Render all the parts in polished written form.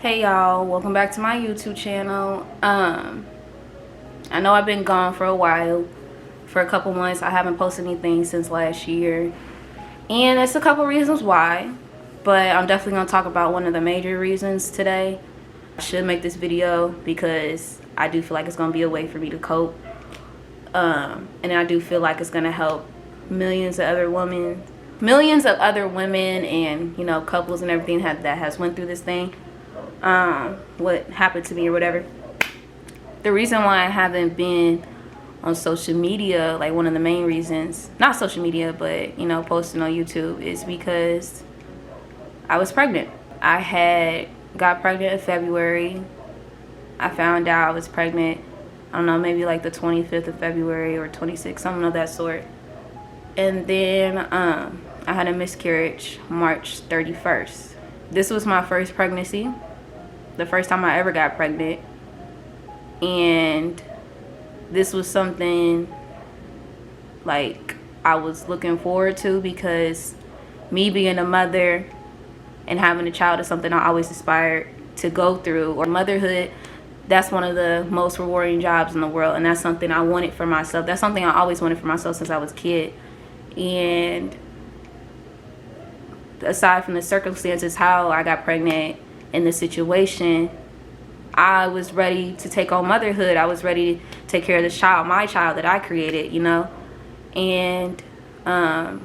Hey y'all, welcome back to my YouTube channel. I know I've been gone for a while, for a couple months. I haven't posted anything since last year, and it's a couple reasons why, but I'm definitely gonna talk about one of the major reasons today. I should make this video because I do feel like it's gonna be a way for me to cope, and I do feel like it's gonna help millions of other women, and couples and everything that has went through this thing. What happened to me or whatever. The reason why I haven't been on social media, like one of the main reasons, not social media, but posting on YouTube, is because I was pregnant. I got pregnant in February. I found out I was pregnant, I don't know, maybe like the 25th of February or 26th, something of that sort. And then I had a miscarriage March 31st. This was my first pregnancy, the first time I ever got pregnant, and this was something like I was looking forward to, because me being a mother and having a child is something I always aspired to go through. Or motherhood, that's one of the most rewarding jobs in the world, and that's something I wanted for myself. That's something I always wanted for myself since I was a kid. And aside from the circumstances, how I got pregnant in the situation, I was ready to take on motherhood. I was ready to take care of this child, my child that I created, and that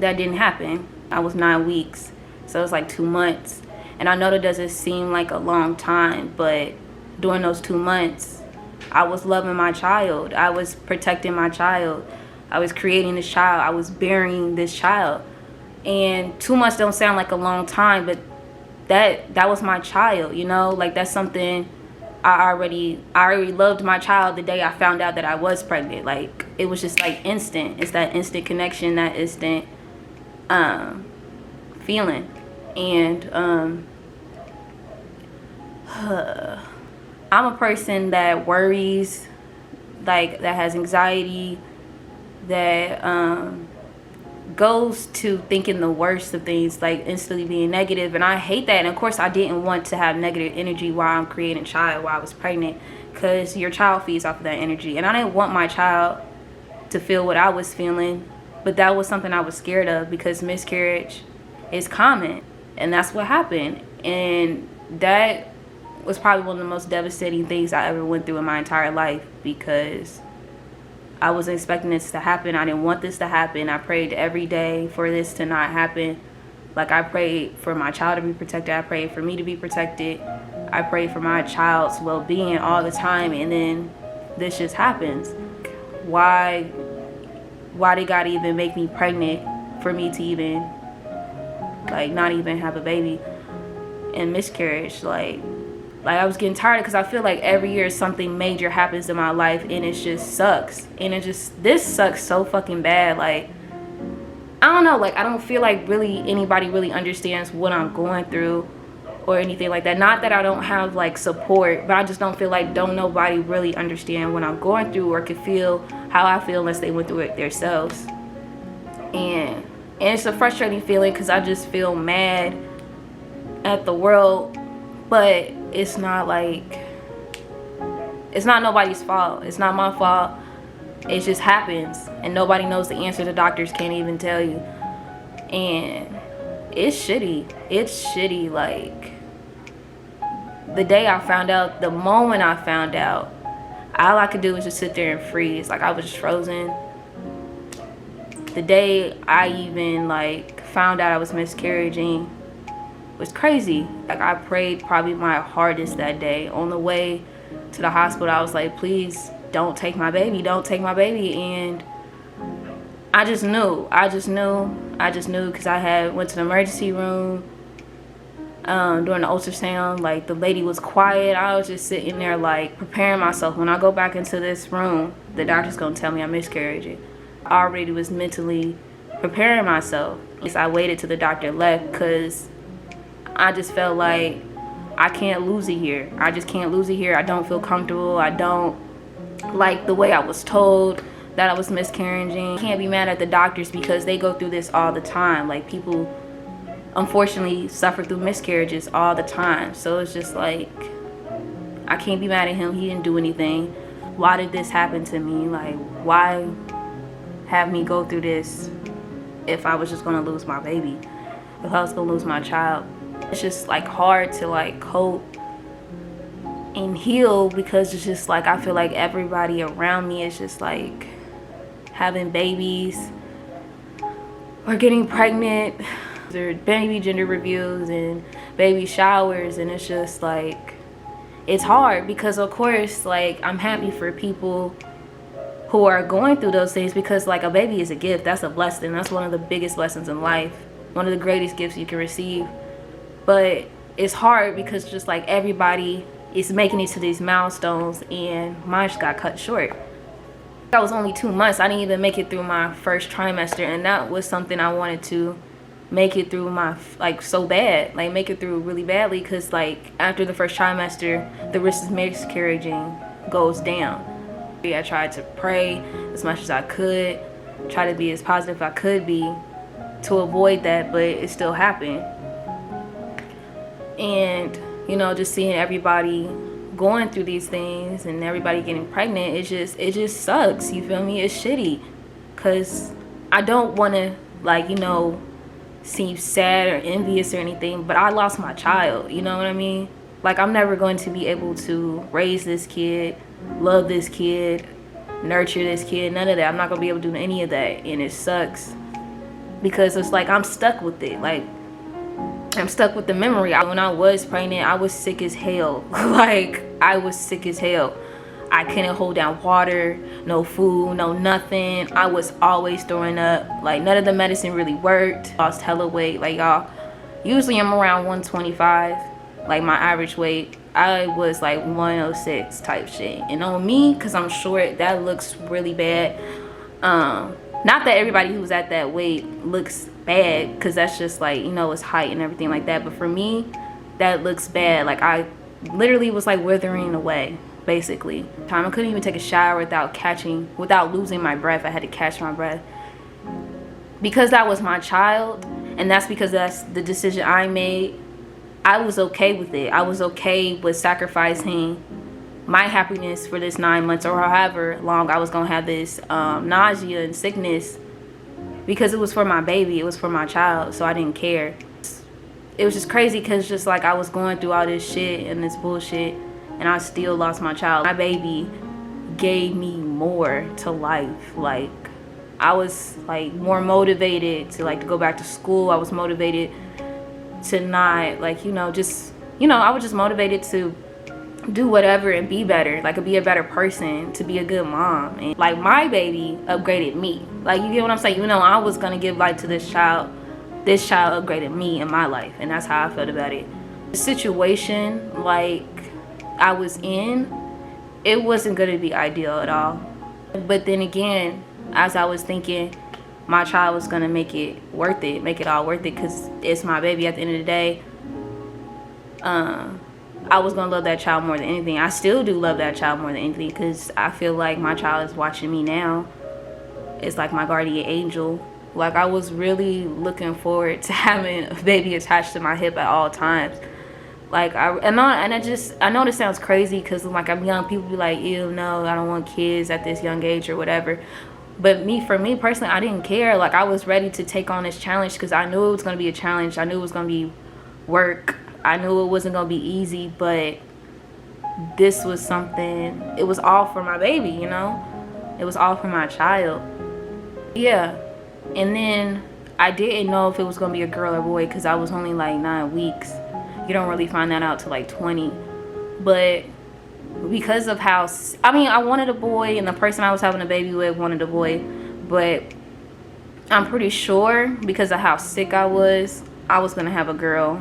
didn't happen. I was 9 weeks, so it was like 2 months. And I know that doesn't seem like a long time, but during those 2 months, I was loving my child. I was protecting my child. I was creating this child. I was bearing this child. And 2 months don't sound like a long time, but that was my child, like that's something I already loved my child the day I found out that I was pregnant. Like, it was just like instant. It's that instant connection, that instant feeling. And I'm a person that worries, like that has anxiety, that goes to thinking the worst of things, like instantly being negative. And I hate that. And of course I didn't want to have negative energy while I'm creating a child, while I was pregnant, because your child feeds off of that energy. And I didn't want my child to feel what I was feeling, but that was something I was scared of, because miscarriage is common, and that's what happened. And that was probably one of the most devastating things I ever went through in my entire life, because I wasn't expecting this to happen. I didn't want this to happen. I prayed every day for this to not happen. Like, I prayed for my child to be protected. I prayed for me to be protected. I prayed for my child's well-being all the time. And then this just happens. Why did God even make me pregnant for me to even, like, not even have a baby? And miscarriage, like I was getting tired, because I feel like every year something major happens in my life, and it just sucks. And this sucks so fucking bad. Like, I don't know, like, I don't feel like really anybody really understands what I'm going through or anything like that. Not that I don't have like support, but I just don't feel like nobody really understand what I'm going through, or could feel how I feel unless they went through it themselves. And it's a frustrating feeling, because I just feel mad at the world, but it's not nobody's fault. It's not my fault. It just happens, and nobody knows the answer. The doctors can't even tell you. And it's shitty. It's shitty. Like, the day I found out, the moment I found out, all I could do was just sit there and freeze. Like, I was just frozen. The day I even found out I was miscarrying was crazy. Like, I prayed probably my hardest that day. On the way to the hospital, I was like, please don't take my baby, don't take my baby. And I just knew, because I went to the emergency room during the ultrasound. Like, the lady was quiet. I was just sitting there, like, preparing myself. When I go back into this room, the doctor's gonna tell me I'm miscarrying. I already was mentally preparing myself. I waited till the doctor left, because I just felt like I can't lose it here. I just can't lose it here. I don't feel comfortable. I don't like the way I was told that I was miscarrying. I can't be mad at the doctors, because they go through this all the time. Like, people unfortunately suffer through miscarriages all the time. So it's just like, I can't be mad at him. He didn't do anything. Why did this happen to me? Like, why have me go through this if I was just gonna lose my baby, if I was gonna lose my child? It's just like hard to like cope and heal, because it's just like I feel like everybody around me is just like having babies or getting pregnant. There are baby gender reviews and baby showers, and it's just like, it's hard because of course like I'm happy for people who are going through those things, because like a baby is a gift. That's a blessing. That's one of the biggest blessings in life, one of the greatest gifts you can receive. But it's hard because just like everybody is making it to these milestones, and mine just got cut short. That was only 2 months. I didn't even make it through my first trimester, and that was something I wanted to make it through my, like, so bad, like make it through really badly, because like after the first trimester the risk of miscarriaging goes down. I tried to pray as much as I could, try to be as positive I could be to avoid that, but it still happened. And you know, just seeing everybody going through these things and everybody getting pregnant, it just sucks, you feel me? It's shitty, because I don't want to, like, you know, seem sad or envious or anything, but I lost my child, you know what I mean? Like, I'm never going to be able to raise this kid, love this kid, nurture this kid, none of that. I'm not gonna be able to do any of that, and it sucks because it's like I'm stuck with it. Like, I'm stuck with the memory. When I was pregnant, I was sick as hell. Like, I was sick as hell. I couldn't hold down water, no food, no nothing. I was always throwing up. Like, none of the medicine really worked. Lost hella weight. Like, y'all, usually I'm around 125, like my average weight. I was like 106 type shit. And on me, because I'm short, that looks really bad. Not that everybody who's at that weight looks bad, because that's just like, you know, it's height and everything like that. But for me, that looks bad. Like, I literally was like withering away, basically. I couldn't even take a shower without losing my breath. I had to catch my breath, because that was my child, and that's because that's the decision I made. I was okay with it. I was okay with sacrificing my happiness for this 9 months or however long I was gonna have this nausea and sickness, because it was for my baby, it was for my child, so I didn't care. It was just crazy, because just like I was going through all this shit and this bullshit, and I still lost my child. My baby gave me more to life. Like, I was like more motivated to like to go back to school. I was motivated to not, like, you know, just, you know, I was just motivated to do whatever and be better, like be a better person, to be a good mom. And like, my baby upgraded me. Like, you get what I'm saying? You know, I was gonna give life to this child upgraded me in my life, and that's how I felt about it. The situation like I was in, it wasn't gonna be ideal at all. But then again, as I was thinking, my child was gonna make it all worth it, because it's my baby at the end of the day. I was gonna love that child more than anything. I still do love that child more than anything, because I feel like my child is watching me now. It's like my guardian angel. Like, I was really looking forward to having a baby attached to my hip at all times. Like, I know this sounds crazy, because like I'm young, people be like, ew, no, I don't want kids at this young age or whatever. But for me personally, I didn't care. Like, I was ready to take on this challenge, because I knew it was gonna be a challenge. I knew it was gonna be work. I knew it wasn't gonna be easy, but this was something, it was all for my baby, you know? It was all for my child. Yeah. And then I didn't know if it was gonna be a girl or boy, because I was only like 9 weeks. You don't really find that out till like 20. But because of how, I wanted a boy, and the person I was having a baby with wanted a boy, but I'm pretty sure because of how sick I was gonna have a girl.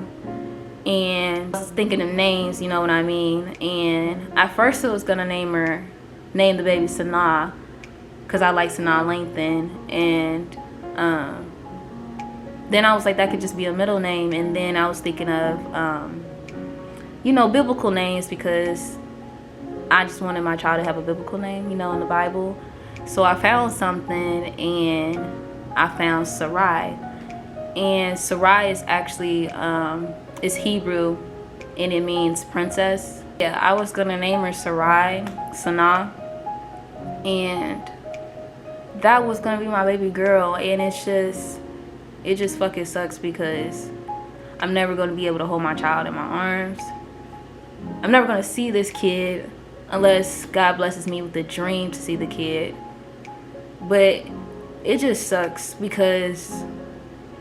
And I was thinking of names, you know what I mean? And at first I was gonna name the baby Sanaa, because I like Sanaa Lathan. And then I was like, that could just be a middle name. And then I was thinking of you know, biblical names, because I just wanted my child to have a biblical name, you know, in the Bible. So I found something, and I found Sarai. And Sarai is actually is Hebrew, and it means princess. Yeah, I was gonna name her Sarai, Sana, and that was gonna be my baby girl. And it just fucking sucks because I'm never gonna be able to hold my child in my arms. I'm never gonna see this kid unless God blesses me with the dream to see the kid. But it just sucks because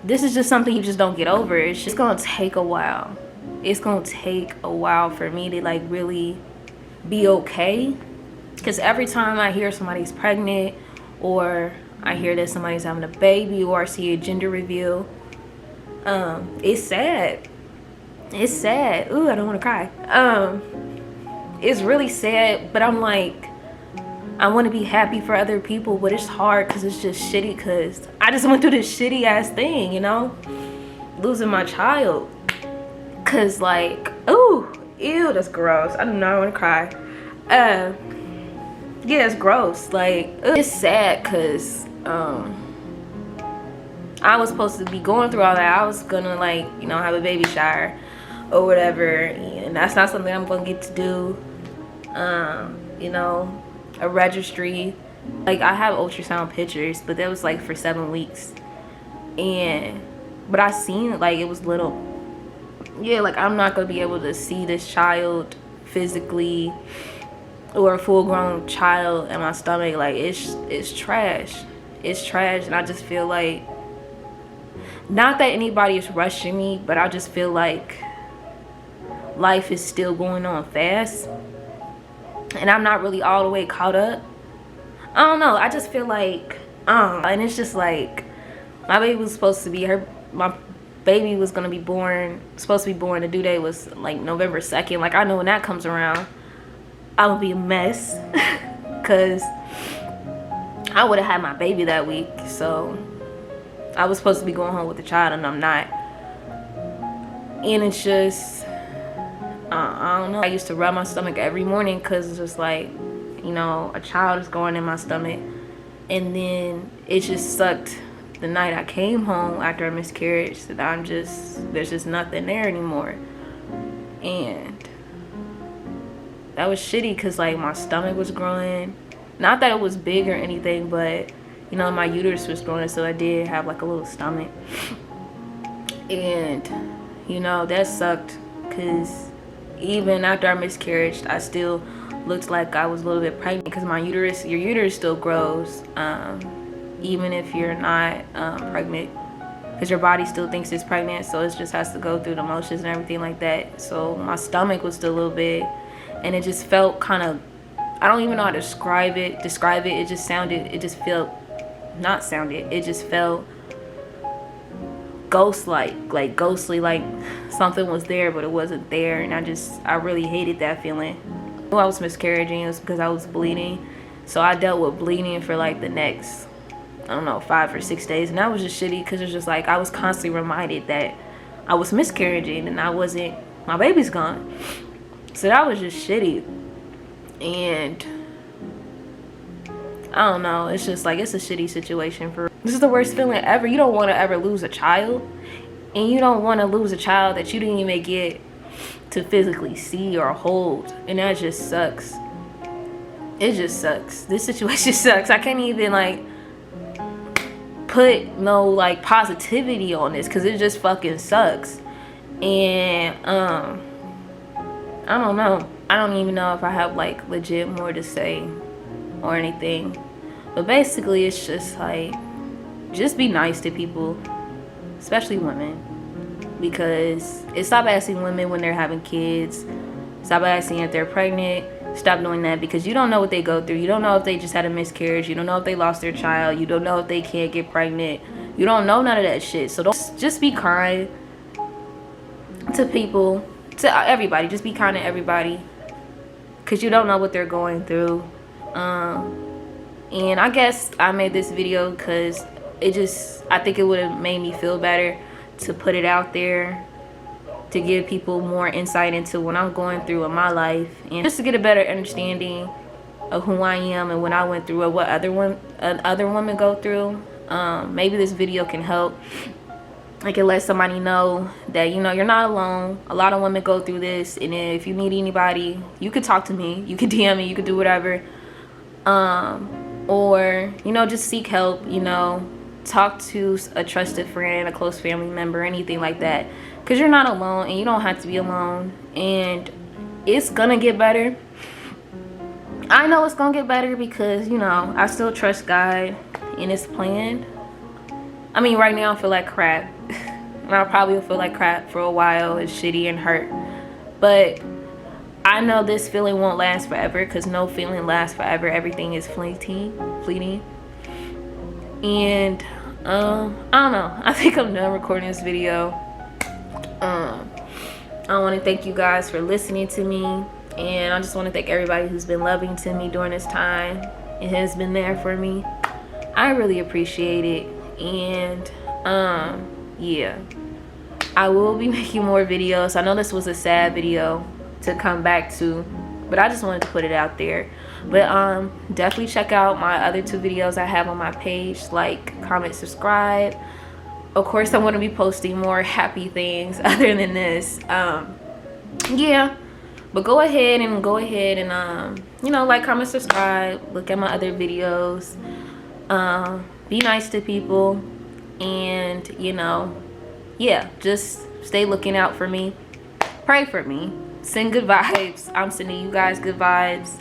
this is just something you just don't get over. It's just gonna take a while. It's gonna take a while for me to like really be okay. Because every time I hear somebody's pregnant, or I hear that somebody's having a baby, or I see a gender reveal, it's sad. It's sad. Ooh, I don't want to cry. It's really sad, but I'm like, I want to be happy for other people, but it's hard because it's just shitty, because I just went through this shitty ass thing, you know, losing my child. Because like, ooh, ew, that's gross. I do not want to cry. Yeah, it's gross. Like, it's sad because I was supposed to be going through all that. I was gonna like, you know, have a baby shower or whatever, and that's not something I'm gonna get to do. You know, a registry. Like, I have ultrasound pictures, but that was like for 7 weeks, but I seen like it was little. Yeah, like I'm not gonna be able to see this child physically, or a full-grown child in my stomach. Like, it's trash. It's trash. And I just feel like, not that anybody is rushing me, but I just feel like life is still going on fast, and I'm not really all the way caught up. I don't know, I just feel like and it's just like, my baby was supposed to be my baby was gonna be born, supposed to be born, the due date was like November 2nd. Like, I know when that comes around, I would be a mess because I would have had my baby that week. So I was supposed to be going home with the child, and I'm not. And it's just, I don't know. I used to rub my stomach every morning because it's just like, you know, a child is going in my stomach. And then it just sucked the night I came home after a miscarriage, that there's just nothing there anymore. And that was shitty because like my stomach was growing. Not that it was big or anything, but you know, my uterus was growing, so I did have like a little stomach. And you know, that sucked because even after I miscarried, I still looked like I was a little bit pregnant, because your uterus still grows even if you're not pregnant, because your body still thinks it's pregnant, so it just has to go through the motions and everything like that. So my stomach was still a little big, and it just felt kind of, I don't even know how to describe it. It just felt ghost-like, ghostly, like something was there but it wasn't there. And I really hated that feeling. I knew I was miscarrying, it was because I was bleeding. So I dealt with bleeding for like the next, I don't know, 5 or 6 days. And that was just shitty because it's just like I was constantly reminded that I was miscarrying and my baby's gone. So that was just shitty. And I don't know, it's just like, it's a shitty situation. This is the worst feeling ever. You don't want to ever lose a child, and you don't want to lose a child that you didn't even get to physically see or hold, and that just sucks. It just sucks. This situation sucks. I can't even like put no like positivity on this because it just fucking sucks. And I don't know. I don't even know if I have like legit more to say or anything. But basically it's just like, just be nice to people, especially women. Because stop asking women when they're having kids. Stop asking if they're pregnant. Stop doing that, because you don't know what they go through. You don't know if they just had a miscarriage. You don't know if they lost their child. You don't know if they can't get pregnant. You don't know none of that shit. So just be kind to people, to everybody. Just be kind to everybody, because you don't know what they're going through. And I guess I made this video because I think it would have made me feel better to put it out there, to give people more insight into what I'm going through in my life, and just to get a better understanding of who I am and what I went through, or what other women go through. Maybe this video can help. I can let somebody know that, you know, you're not alone. A lot of women go through this, and if you need anybody, you could talk to me, you could DM me, you could do whatever. Or, you know, just seek help, you know, talk to a trusted friend, a close family member, anything like that, because you're not alone, and you don't have to be alone, and it's gonna get better. I know it's gonna get better because, you know, I still trust God in his plan. I mean, right now I feel like crap. And I'll probably feel like crap for a while. It's shitty and hurt. But I know this feeling won't last forever, because no feeling lasts forever. Everything is fleeting. And I don't know. I think I'm done recording this video. I want to thank you guys for listening to me. And I just want to thank everybody who's been loving to me during this time. It has been there for me. I really appreciate it. And yeah, I will be making more videos. I know this was a sad video to come back to, but I just wanted to put it out there. But definitely check out my other 2 videos I have on my page. Like, comment, subscribe. Of course, I'm going to be posting more happy things other than this. Yeah, but go ahead and you know, like, comment, subscribe, look at my other videos. Be nice to people, and, you know, yeah, just stay looking out for me. Pray for me. Send good vibes. I'm sending you guys good vibes.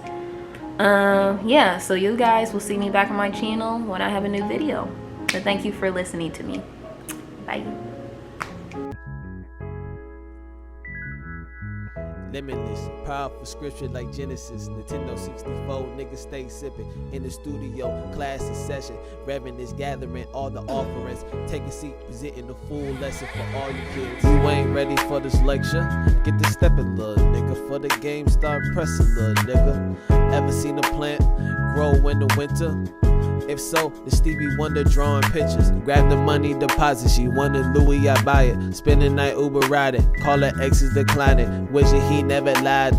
Yeah, so you guys will see me back on my channel when I have a new video. So thank you for listening to me. Bye. Limitless, powerful scripture like Genesis. Nintendo 64, niggas stay sipping. In the studio, class in session. Reverend is gathering all the offerings. Take a seat, presenting the full lesson for all you kids. You ain't ready for this lecture? Get to stepping, little nigga. For the game, start pressing, little nigga. Ever seen a plant grow in the winter? If so, the Stevie Wonder drawing pictures. Grab the money deposit, she wanted Louis, I buy it. Spend the night Uber riding, call her exes declining. Wishing he never lied.